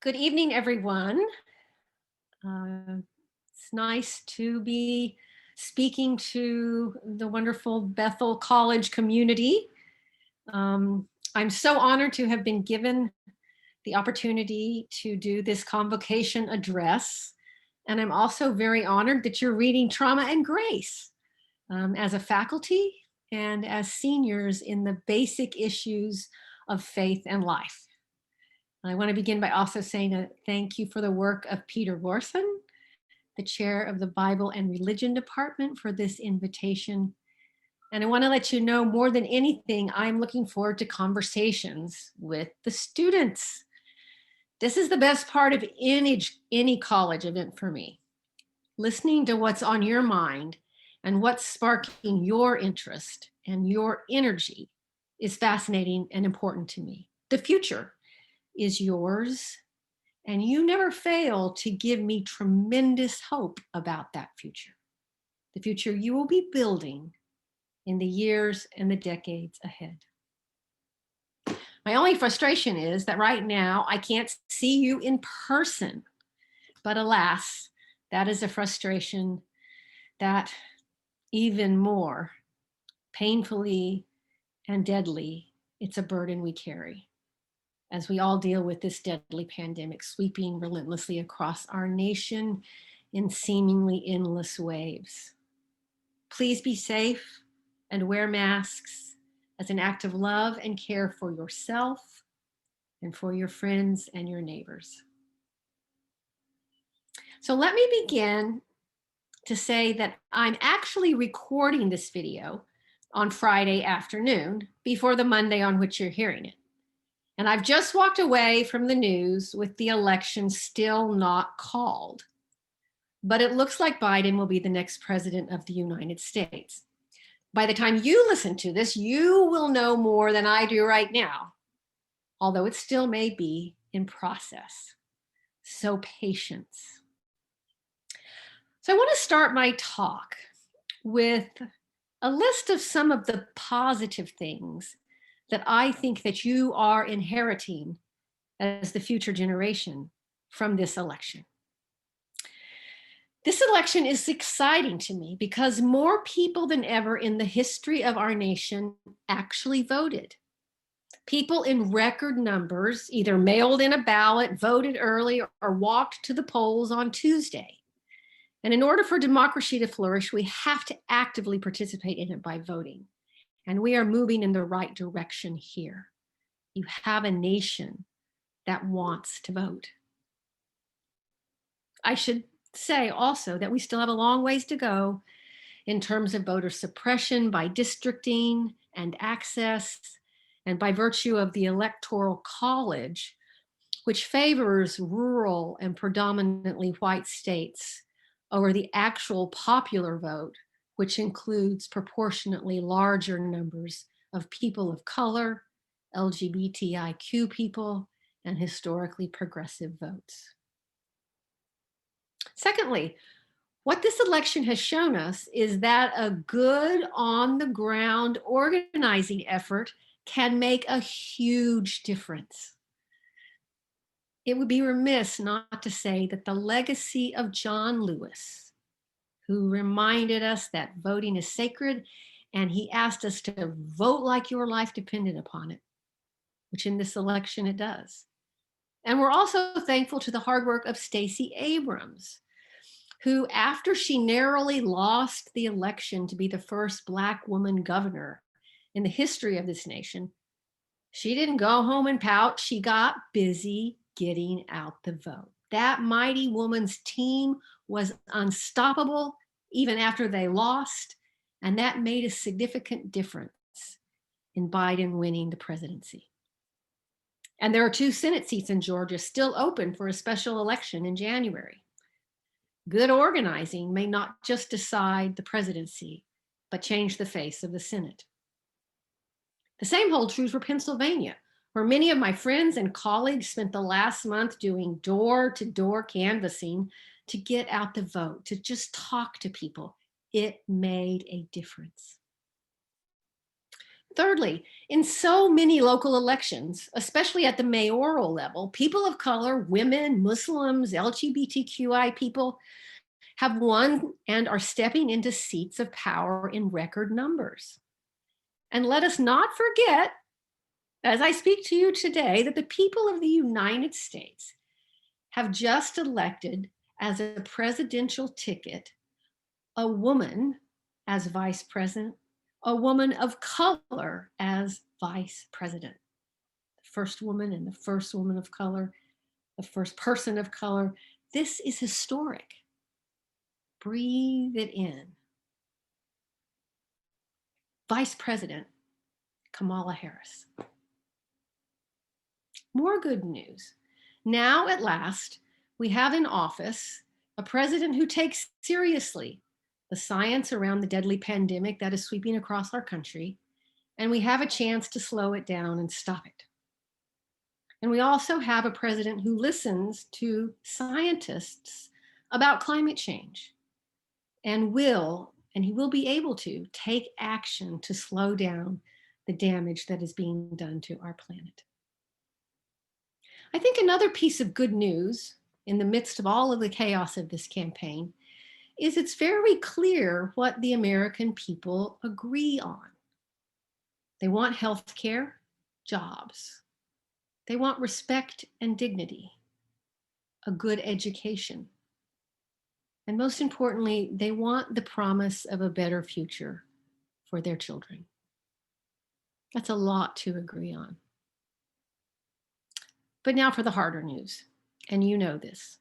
Good evening, everyone. It's nice to be speaking to the wonderful Bethel College community. I'm so honored to have been given the opportunity to do this convocation address. And I'm also very honored that you're reading Trauma and Grace as a faculty and as seniors in the basic issues of faith and life. I want to begin by also saying a thank you for the work of Peter Worthen, the chair of the Bible and Religion Department, for this invitation. And I want to let you know, more than anything, I'm looking forward to conversations with the students. This is the best part of any college event for me. Listening to what's on your mind and what's sparking your interest and your energy is fascinating and important to me. The future is yours, and you never fail to give me tremendous hope about that future, the future you will be building in the years and the decades ahead. My only frustration is that right now I can't see you in person, but alas, that is a frustration that even more painfully and deadly, it's a burden we carry as we all deal with this deadly pandemic sweeping relentlessly across our nation in seemingly endless waves. Please be safe and wear masks as an act of love and care for yourself and for your friends and your neighbors. So let me begin to say that I'm actually recording this video on Friday afternoon before the Monday on which you're hearing it. And I've just walked away from the news with the election still not called. But it looks like Biden will be the next president of the United States. By the time you listen to this, you will know more than I do right now, although it still may be in process. So patience. So I want to start my talk with a list of some of the positive things that I think that you are inheriting as the future generation from this election. This election is exciting to me because more people than ever in the history of our nation actually voted. People in record numbers either mailed in a ballot, voted early, or walked to the polls on Tuesday. And in order for democracy to flourish, we have to actively participate in it by voting. And we are moving in the right direction here. You have a nation that wants to vote. I should say also that we still have a long ways to go in terms of voter suppression by districting and access, and by virtue of the Electoral College, which favors rural and predominantly white states over the actual popular vote, which includes proportionately larger numbers of people of color, LGBTIQ people, and historically progressive votes. Secondly, what this election has shown us is that a good on-the-ground organizing effort can make a huge difference. It would be remiss not to say that the legacy of John Lewis, who reminded us that voting is sacred, and he asked us to vote like your life depended upon it, which in this election it does. And we're also thankful to the hard work of Stacey Abrams, who, after she narrowly lost the election to be the first Black woman governor in the history of this nation, she didn't go home and pout. She got busy getting out the vote. That mighty woman's team was unstoppable even after they lost, and that made a significant difference in Biden winning the presidency. And there are 2 Senate seats in Georgia still open for a special election in January. Good organizing may not just decide the presidency, but change the face of the Senate. The same holds true for Pennsylvania, where many of my friends and colleagues spent the last month doing door-to-door canvassing to get out the vote, to just talk to people. It made a difference. Thirdly, in so many local elections, especially at the mayoral level, people of color, women, Muslims, LGBTQI people have won and are stepping into seats of power in record numbers. And let us not forget, as I speak to you today, that the people of the United States have just elected as a presidential ticket a woman as vice president, a woman of color as vice president. The first woman and the first woman of color, the first person of color. This is historic. Breathe it in. Vice President Kamala Harris. More good news. Now, at last, we have in office a president who takes seriously the science around the deadly pandemic that is sweeping across our country, and we have a chance to slow it down and stop it. And we also have a president who listens to scientists about climate change and he will be able to take action to slow down the damage that is being done to our planet. I think another piece of good news in the midst of all of the chaos of this campaign is it's very clear what the American people agree on. They want health care, jobs. They want respect and dignity, a good education. And most importantly, they want the promise of a better future for their children. That's a lot to agree on. But now for the harder news, and you know this.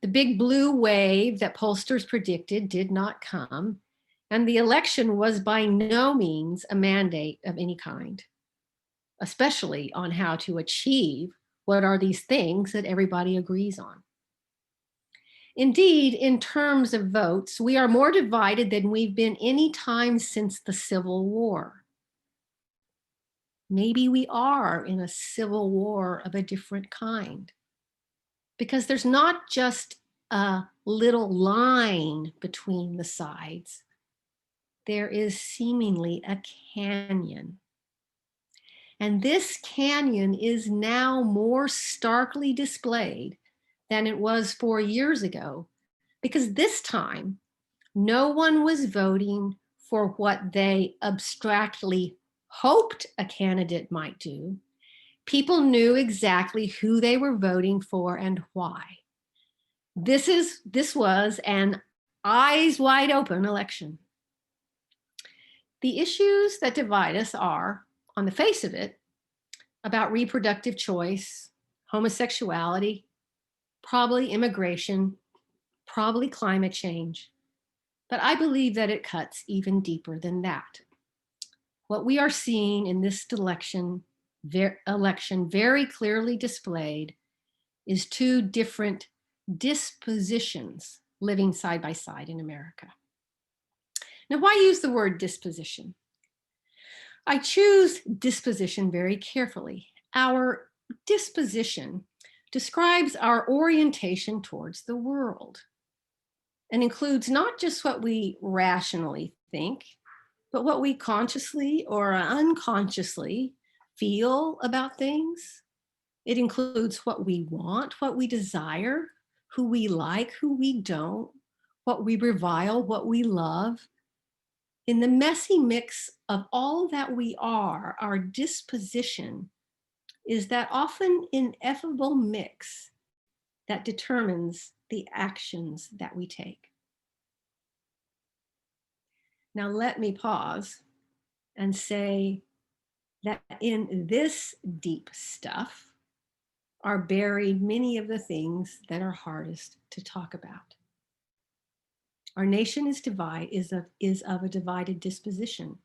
The big blue wave that pollsters predicted did not come, and the election was by no means a mandate of any kind, especially on how to achieve what are these things that everybody agrees on. Indeed, in terms of votes, we are more divided than we've been any time since the Civil War. Maybe we are in a civil war of a different kind, because there's not just a little line between the sides. There is seemingly a canyon. And this canyon is now more starkly displayed than it was 4 years ago, because this time, no one was voting for what they abstractly hoped a candidate might do. People knew exactly who they were voting for and why. This was an eyes wide open election. The issues that divide us are, on the face of it, about reproductive choice, homosexuality, probably immigration, probably climate change. But I believe that it cuts even deeper than that. What we are seeing in this election very clearly displayed is two different dispositions living side by side in America. Now, why use the word disposition? I choose disposition very carefully. Our disposition describes our orientation towards the world and includes not just what we rationally think, but what we consciously or unconsciously feel about things. It includes what we want, what we desire, who we like, who we don't, what we revile, what we love. In the messy mix of all that we are, our disposition is that often ineffable mix that determines the actions that we take. Now, let me pause and say that in this deep stuff are buried many of the things that are hardest to talk about. Our nation is of a divided disposition,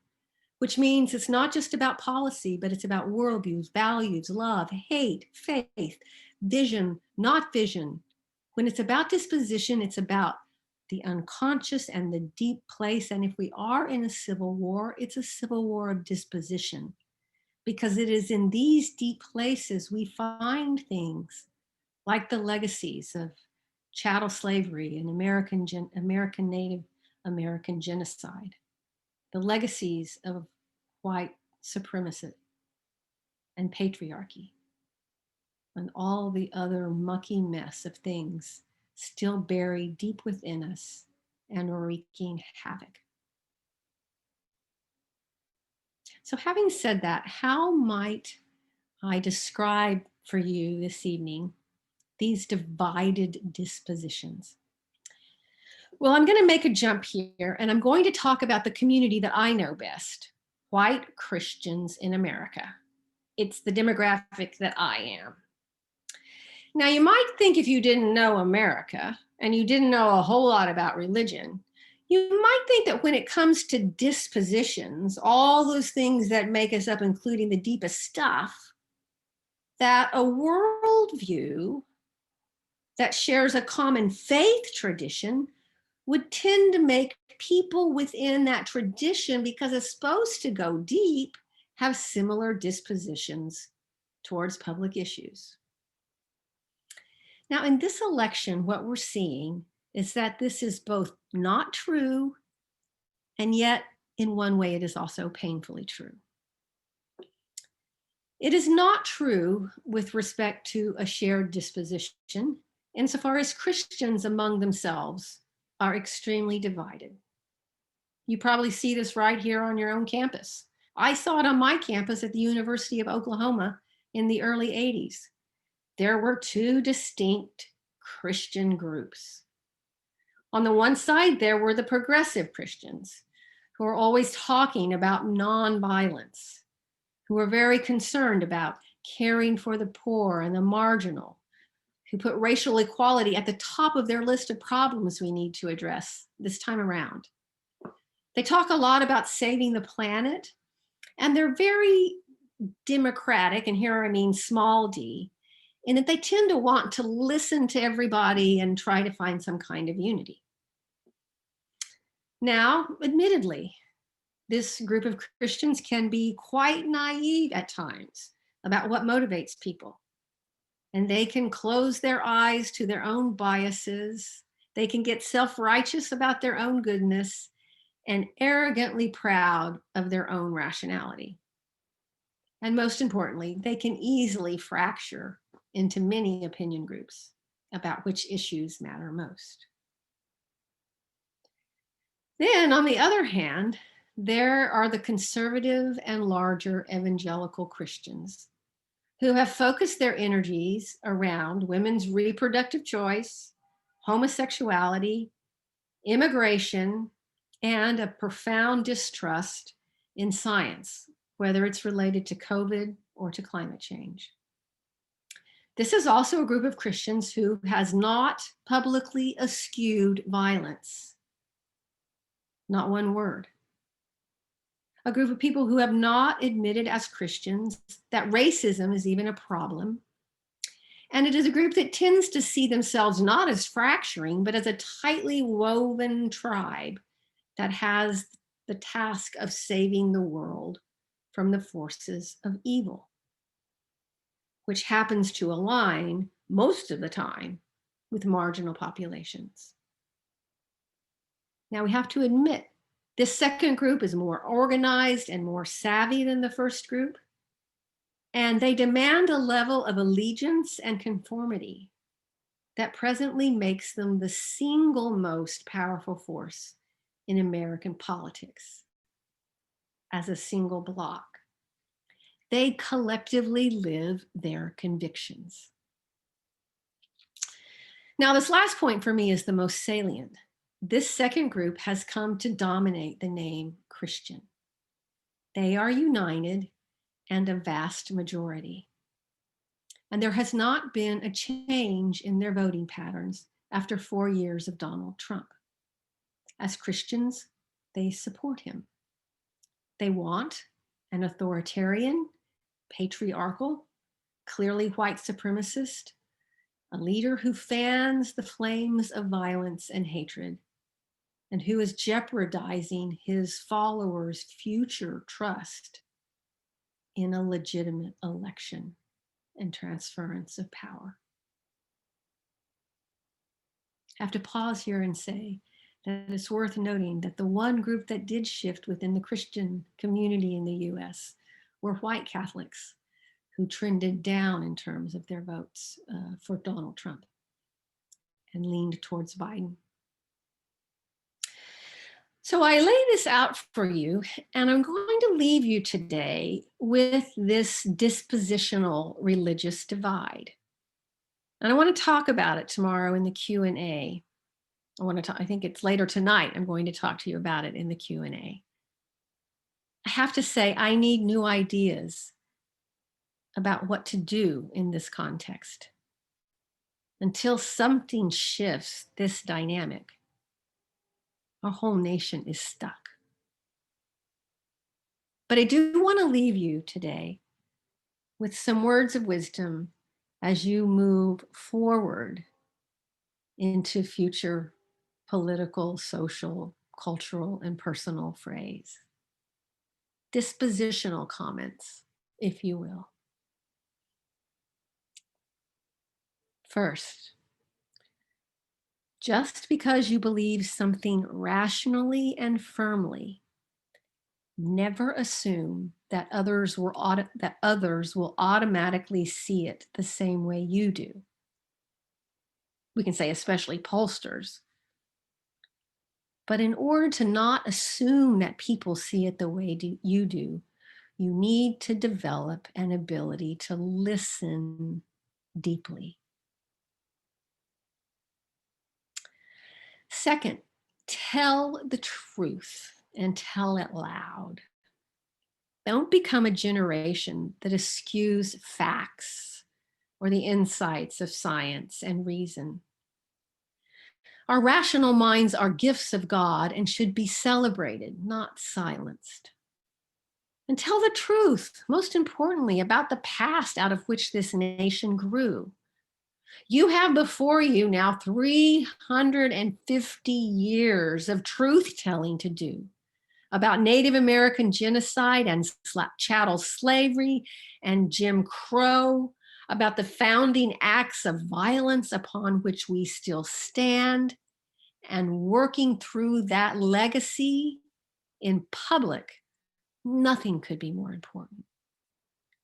which means it's not just about policy, but it's about worldviews, values, love, hate, faith, vision, not vision. When it's about disposition, it's about the unconscious and the deep place. And if we are in a civil war, it's a civil war of disposition, because it is in these deep places we find things like the legacies of chattel slavery and American Native American genocide, the legacies of white supremacy, and patriarchy, and all the other mucky mess of things still buried deep within us and wreaking havoc. So, having said that, how might I describe for you this evening these divided dispositions? Well, I'm going to make a jump here, and I'm going to talk about the community that I know best, white Christians in America. It's the demographic that I am. Now, you might think if you didn't know America and you didn't know a whole lot about religion, you might think that when it comes to dispositions, all those things that make us up, including the deepest stuff, that a worldview that shares a common faith tradition would tend to make people within that tradition, because it's supposed to go deep, have similar dispositions towards public issues. Now, in this election, what we're seeing is that this is both not true, and yet, in one way, it is also painfully true. It is not true with respect to a shared disposition, insofar as Christians among themselves are extremely divided. You probably see this right here on your own campus. I saw it on my campus at the University of Oklahoma in the early 80s. There were two distinct Christian groups. On the one side, there were the progressive Christians who are always talking about nonviolence, who are very concerned about caring for the poor and the marginal, who put racial equality at the top of their list of problems we need to address this time around. They talk a lot about saving the planet, and they're very democratic, and here I mean small d, in that they tend to want to listen to everybody and try to find some kind of unity. Now, admittedly, this group of Christians can be quite naive at times about what motivates people. And they can close their eyes to their own biases. They can get self-righteous about their own goodness and arrogantly proud of their own rationality. And most importantly, they can easily fracture into many opinion groups about which issues matter most. Then, on the other hand, there are the conservative and larger evangelical Christians who have focused their energies around women's reproductive choice, homosexuality, immigration, and a profound distrust in science, whether it's related to COVID or to climate change. This is also a group of Christians who has not publicly eschewed violence. Not one word. A group of people who have not admitted as Christians that racism is even a problem. And it is a group that tends to see themselves not as fracturing, but as a tightly woven tribe that has the task of saving the world from the forces of evil, which happens to align most of the time with marginal populations. Now, we have to admit, this second group is more organized and more savvy than the first group, and they demand a level of allegiance and conformity that presently makes them the single most powerful force in American politics as a single bloc. They collectively live their convictions. Now, this last point for me is the most salient. This second group has come to dominate the name Christian. They are united and a vast majority. And there has not been a change in their voting patterns after 4 years of Donald Trump. As Christians, they support him. They want an authoritarian, patriarchal, clearly white supremacist, a leader who fans the flames of violence and hatred, and who is jeopardizing his followers' future trust in a legitimate election and transference of power. I have to pause here and say that it's worth noting that the one group that did shift within the Christian community in the US were white Catholics who trended down in terms of their votes for Donald Trump and leaned towards Biden. So I lay this out for you, and I'm going to leave you today with this dispositional religious divide. And I want to talk about it tomorrow in the Q&A. I think it's later tonight. I'm going to talk to you about it in the Q&A. I have to say, I need new ideas about what to do in this context. Until something shifts this dynamic, our whole nation is stuck. But I do want to leave you today with some words of wisdom as you move forward into future political, social, cultural, and personal phrase. Dispositional comments, if you will. First, just because you believe something rationally and firmly, never assume that others will automatically see it the same way you do. We can say especially pollsters. But in order to not assume that people see it the way you do, you need to develop an ability to listen deeply. Second, tell the truth and tell it loud. Don't become a generation that eschews facts or the insights of science and reason. Our rational minds are gifts of God and should be celebrated, not silenced. And tell the truth, most importantly, about the past out of which this nation grew. You have before you now 350 years of truth telling to do about Native American genocide and chattel slavery and Jim Crow, about the founding acts of violence upon which we still stand, and working through that legacy in public. Nothing could be more important.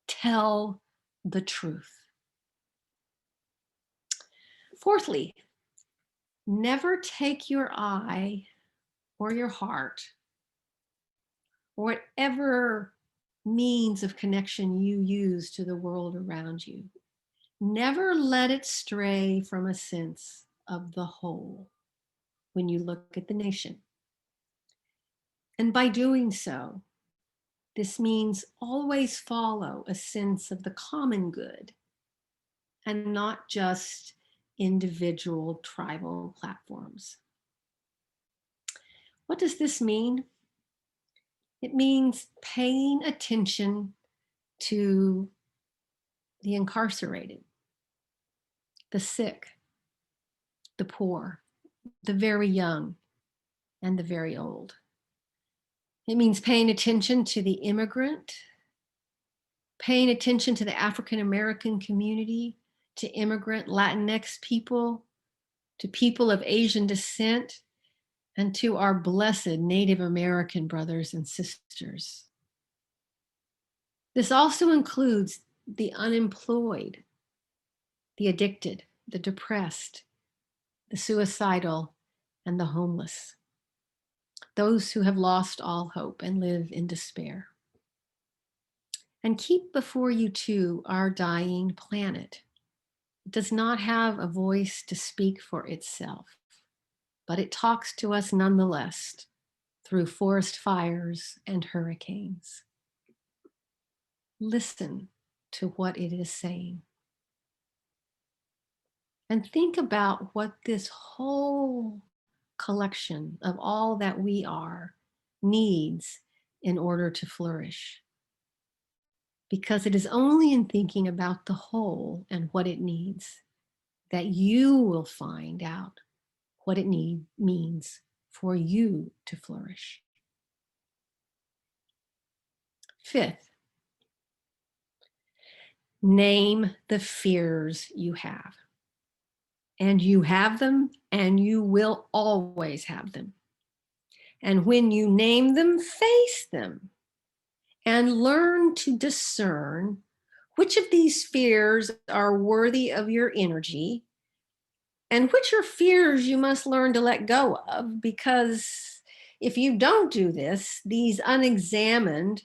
Tell the truth. Fourthly, never take your eye or your heart or whatever means of connection you use to the world around you. Never let it stray from a sense of the whole when you look at the nation. And by doing so, this means always follow a sense of the common good and not just individual tribal platforms. What does this mean? It means paying attention to the incarcerated, the sick, the poor, the very young, and the very old. It means paying attention to the immigrant, paying attention to the African American community, to immigrant Latinx people, to people of Asian descent, and to our blessed Native American brothers and sisters. This also includes the unemployed, the addicted, the depressed, the suicidal, and the homeless, those who have lost all hope and live in despair. And keep before you too our dying planet. It does not have a voice to speak for itself, but it talks to us nonetheless through forest fires and hurricanes. Listen to what it is saying. And think about what this whole collection of all that we are needs in order to flourish. Because it is only in thinking about the whole and what it needs that you will find out what it means for you to flourish. Fifth, name the fears you have. And you have them, and you will always have them. And when you name them, face them and learn to discern which of these fears are worthy of your energy and which are fears you must learn to let go of, because if you don't do this, these unexamined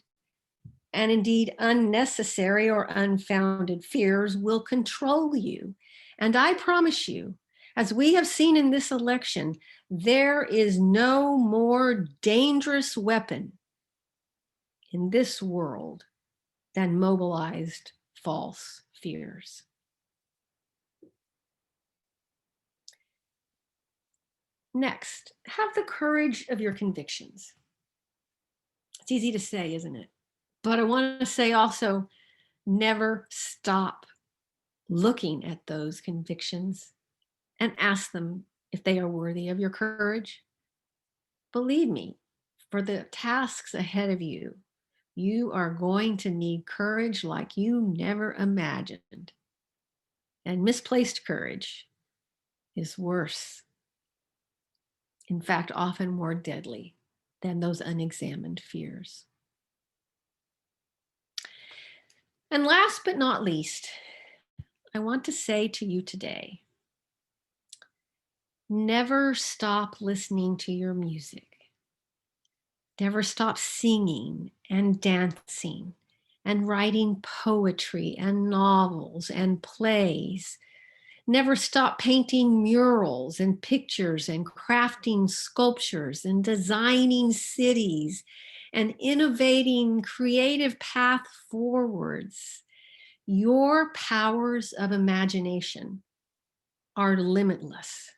and indeed unnecessary or unfounded fears will control you. And I promise you, as we have seen in this election, there is no more dangerous weapon in this world than mobilized false fears. Next, have the courage of your convictions. It's easy to say, isn't it? But I want to say also, never stop looking at those convictions and ask them if they are worthy of your courage. Believe me, for the tasks ahead of you, you are going to need courage like you never imagined. And misplaced courage is worse, in fact, often more deadly than those unexamined fears. And last but not least, I want to say to you today, never stop listening to your music. Never stop singing and dancing and writing poetry and novels and plays. Never stop painting murals and pictures and crafting sculptures and designing cities and innovating creative path forwards. Your powers of imagination are limitless.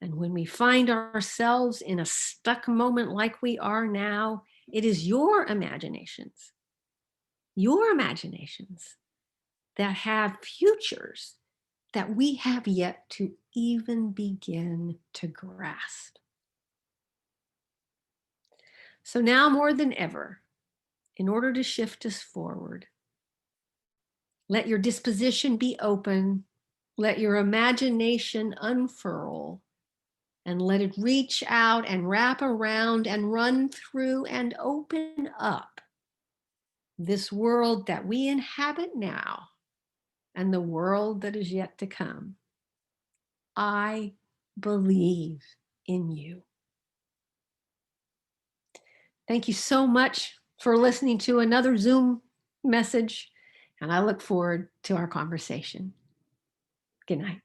And when we find ourselves in a stuck moment like we are now, it is your imaginations that have futures that we have yet to even begin to grasp. So now more than ever, in order to shift us forward, let your disposition be open, let your imagination unfurl, and let it reach out and wrap around and run through and open up this world that we inhabit now and the world that is yet to come. I believe in you. Thank you so much for listening to another Zoom message, and I look forward to our conversation. Good night.